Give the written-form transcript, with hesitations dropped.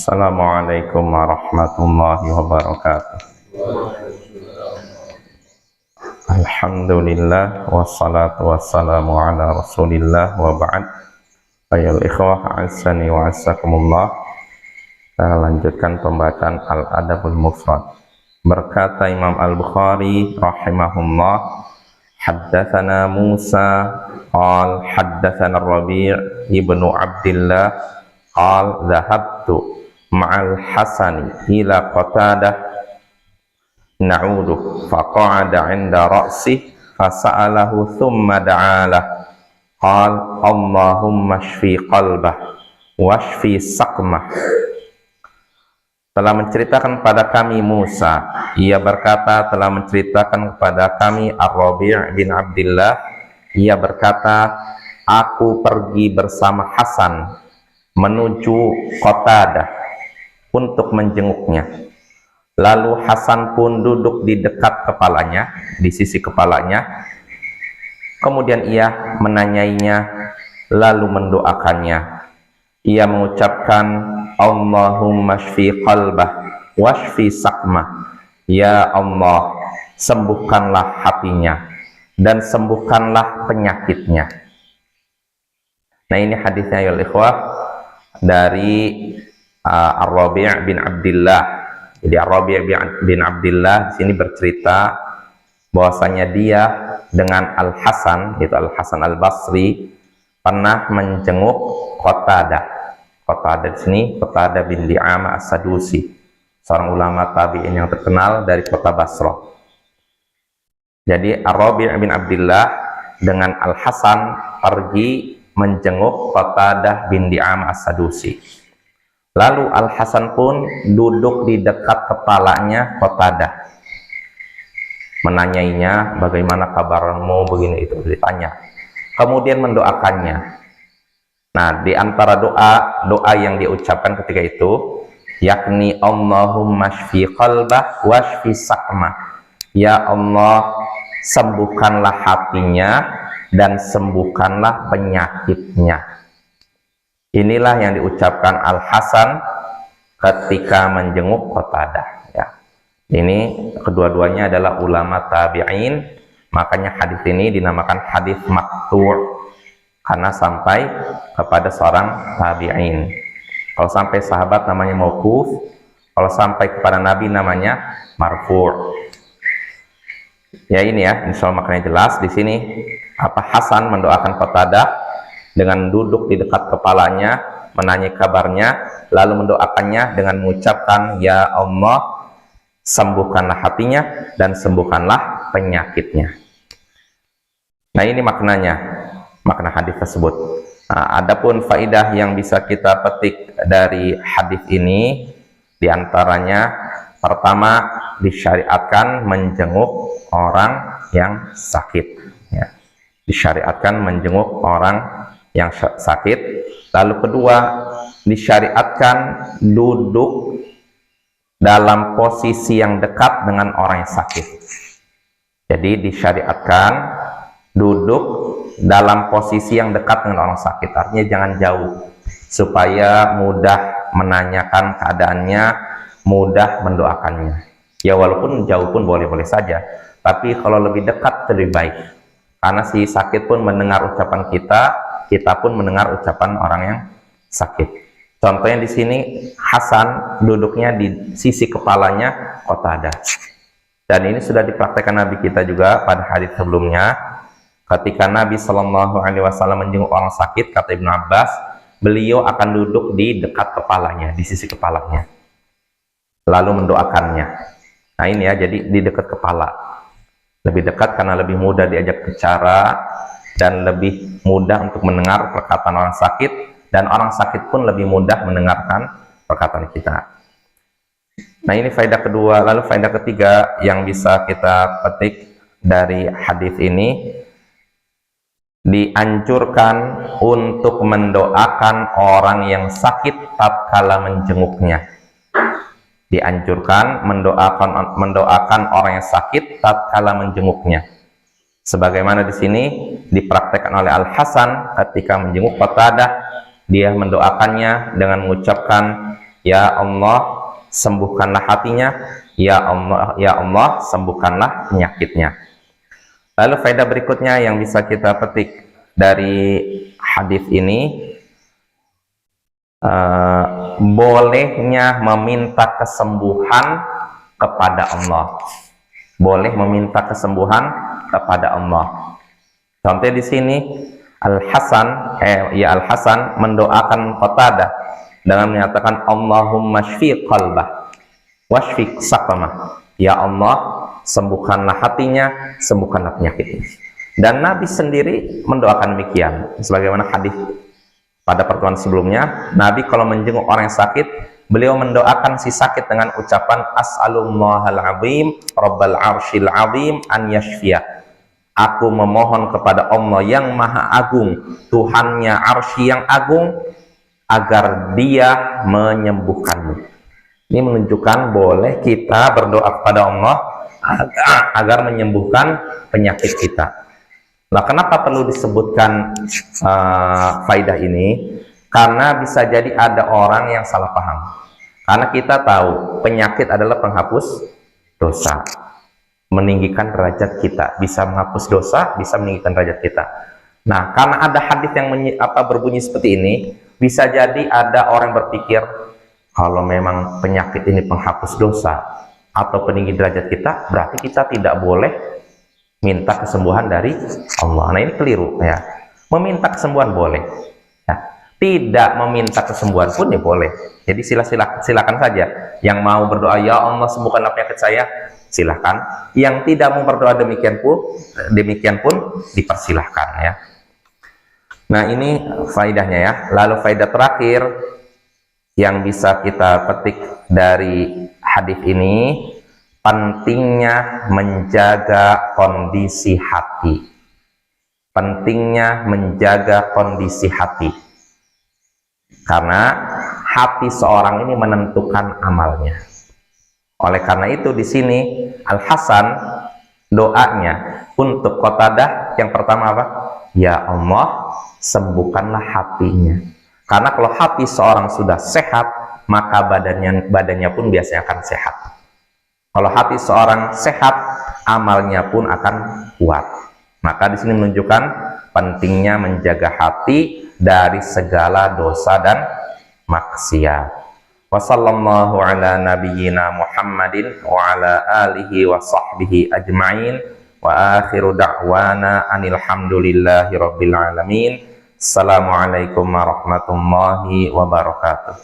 Assalamualaikum warahmatullahi wabarakatuh. Alhamdulillah wassalatu wassalamu ala rasulillah wa ba'd. Ayol ikhwah azani wa azakumullah. Kita lanjutkan pembacaan Al-Adabul Mufrad. Berkata Imam Al-Bukhari rahimahullah, haddatsana Musa qal haddatsana Rabi' ibnu Abdillah qal dhahabtu ma'al Hasani ila Qatadah na'udu faqa'ada 'inda ra'sih fasa'alahu thumma da'alah qal Allahumma shfi qalbah washfi saqmah. Telah menceritakan kepada kami Musa, ia berkata telah menceritakan kepada kami Ar-Rabi' bin Abdillah, ia berkata aku pergi bersama Hasan menuju Qatadah untuk menjenguknya. Lalu Hasan pun duduk di dekat kepalanya, di sisi kepalanya. Kemudian ia menanyainya, lalu mendoakannya. Ia mengucapkan, Allahumma shfi qalbah washfi saqmah. Ya Allah, sembuhkanlah hatinya dan sembuhkanlah penyakitnya. Nah, ini hadisnya ya ikhwah dari Ar-Rabi' bin Abdillah. Jadi Ar-Rabi' bin Abdillah di sini bercerita bahwasanya dia dengan Al-Hasan, yaitu Al-Hasan Al-Basri, pernah menjenguk Qatadah. Qatadah di sini Qatadah bin Di'amah As-Sadusi, seorang ulama tabi'in yang terkenal dari kota Basrah. Jadi Ar-Rabi' bin Abdillah dengan Al-Hasan pergi menjenguk Qatadah bin Di'amah As-Sadusi. Lalu Al-Hasan pun duduk di dekat kepalanya Qatadah, menanyainya, bagaimana kabarmu, begini itu ditanya. Kemudian mendoakannya. Nah, di antara doa yang diucapkan ketika itu, yakni Allahumma shfi qalbah washfi saqmah. Ya Allah, sembuhkanlah hatinya dan sembuhkanlah penyakitnya. Inilah yang diucapkan Al-Hasan ketika menjenguk Qatadah. Ya. Ini kedua-duanya adalah ulama tabi'in, makanya hadis ini dinamakan hadis maqtu' karena sampai kepada seorang tabi'in. Kalau sampai sahabat namanya mauquf, kalau sampai kepada Nabi namanya marfu'. Ya ini ya, insyaallah maknanya jelas di sini. Apa Hasan mendoakan Qatadah dengan duduk di dekat kepalanya, menanyai kabarnya, lalu mendoakannya dengan mengucapkan, Ya Allah, sembuhkanlah hatinya dan sembuhkanlah penyakitnya. Nah, ini maknanya, makna hadis tersebut. Nah, adapun faidah yang bisa kita petik dari hadis ini, diantaranya pertama disyariatkan menjenguk orang yang sakit. Ya. Disyariatkan menjenguk orang yang sakit. Lalu kedua, disyariatkan duduk dalam posisi yang dekat dengan orang yang sakit. Jadi disyariatkan duduk dalam posisi yang dekat dengan orang sakit, artinya jangan jauh, supaya mudah menanyakan keadaannya, mudah mendoakannya. Ya walaupun jauh pun boleh-boleh saja, tapi kalau lebih dekat lebih baik, karena si sakit pun mendengar ucapan kita pun mendengar ucapan orang yang sakit. Contohnya di sini Hasan duduknya di sisi kepalanya Qatadah. Dan ini sudah dipraktekkan Nabi kita juga pada hadis sebelumnya. Ketika Nabi Shallallahu Alaihi Wasallam menjenguk orang sakit, kata Ibnu Abbas, beliau akan duduk di dekat kepalanya, di sisi kepalanya, lalu mendoakannya. Nah ini ya, jadi di dekat kepala, lebih dekat karena lebih mudah diajak bicara dan lebih mudah untuk mendengar perkataan orang sakit, dan orang sakit pun lebih mudah mendengarkan perkataan kita. Nah ini faedah kedua. Lalu faedah ketiga yang bisa kita petik dari hadis ini, dianjurkan untuk mendoakan orang yang sakit tatkala menjenguknya. Dianjurkan mendoakan orang yang sakit tatkala menjenguknya. Sebagaimana di sini dipraktekkan oleh Al-Hasan ketika menjenguk Qatadah, dia mendoakannya dengan mengucapkan, ya Allah sembuhkanlah hatinya, ya Allah sembuhkanlah penyakitnya. Lalu faedah berikutnya yang bisa kita petik dari hadis ini, bolehnya meminta kesembuhan kepada Allah. Boleh meminta kesembuhan kepada Allah. Contoh di sini Al-Hasan mendoakan Qatadah dengan menyatakan Allahumma shfi qalbah washfi saqamah. Ya Allah, sembuhkanlah hatinya, sembuhkanlah penyakitnya. Dan Nabi sendiri mendoakan demikian. Sebagaimana hadis pada pertemuan sebelumnya, Nabi kalau menjenguk orang yang sakit, beliau mendoakan si sakit dengan ucapan as'alullahal azim rabbal arsyil azim an yashfiyah. Aku memohon kepada Allah yang maha agung, Tuhannya arsy yang agung, agar dia menyembuhkanmu. Ini menunjukkan boleh kita berdoa kepada Allah agar menyembuhkan penyakit kita. Nah, kenapa perlu disebutkan faidah ini? Karena bisa jadi ada orang yang salah paham. Karena kita tahu penyakit adalah penghapus dosa, meninggikan derajat kita, bisa menghapus dosa, bisa meninggikan derajat kita. Nah, karena ada hadis yang berbunyi seperti ini, bisa jadi ada orang berpikir kalau memang penyakit ini penghapus dosa atau peninggi derajat kita, berarti kita tidak boleh minta kesembuhan dari Allah. Nah, ini keliru ya. Meminta kesembuhan boleh. Ya. Tidak meminta kesembuhan pun ya boleh. Jadi silakan saja. Yang mau berdoa ya Allah sembuhkanlah penyakit saya, silahkan. Yang tidak mau berdoa demikian pun dipersilahkan ya. Nah, ini faedahnya ya. Lalu faedah terakhir yang bisa kita petik dari hadis ini, pentingnya menjaga kondisi hati. Pentingnya menjaga kondisi hati. Karena hati seorang ini menentukan amalnya. Oleh karena itu di sini Al-Hasan doanya untuk Qatadah yang pertama apa? Ya Allah, sembuhkanlah hatinya. Karena kalau hati seorang sudah sehat, maka badannya pun biasanya akan sehat. Kalau hati seorang sehat, amalnya pun akan kuat. Maka di sini menunjukkan pentingnya menjaga hati dari segala dosa dan maksiat. Wassallallahu ala nabiyyina Muhammadin wa ala alihi wa sahbihi ajma'in. Wa akhiru da'wana anil hamdulillahi rabbil alamin. Assalamualaikum warahmatullahi wabarakatuh.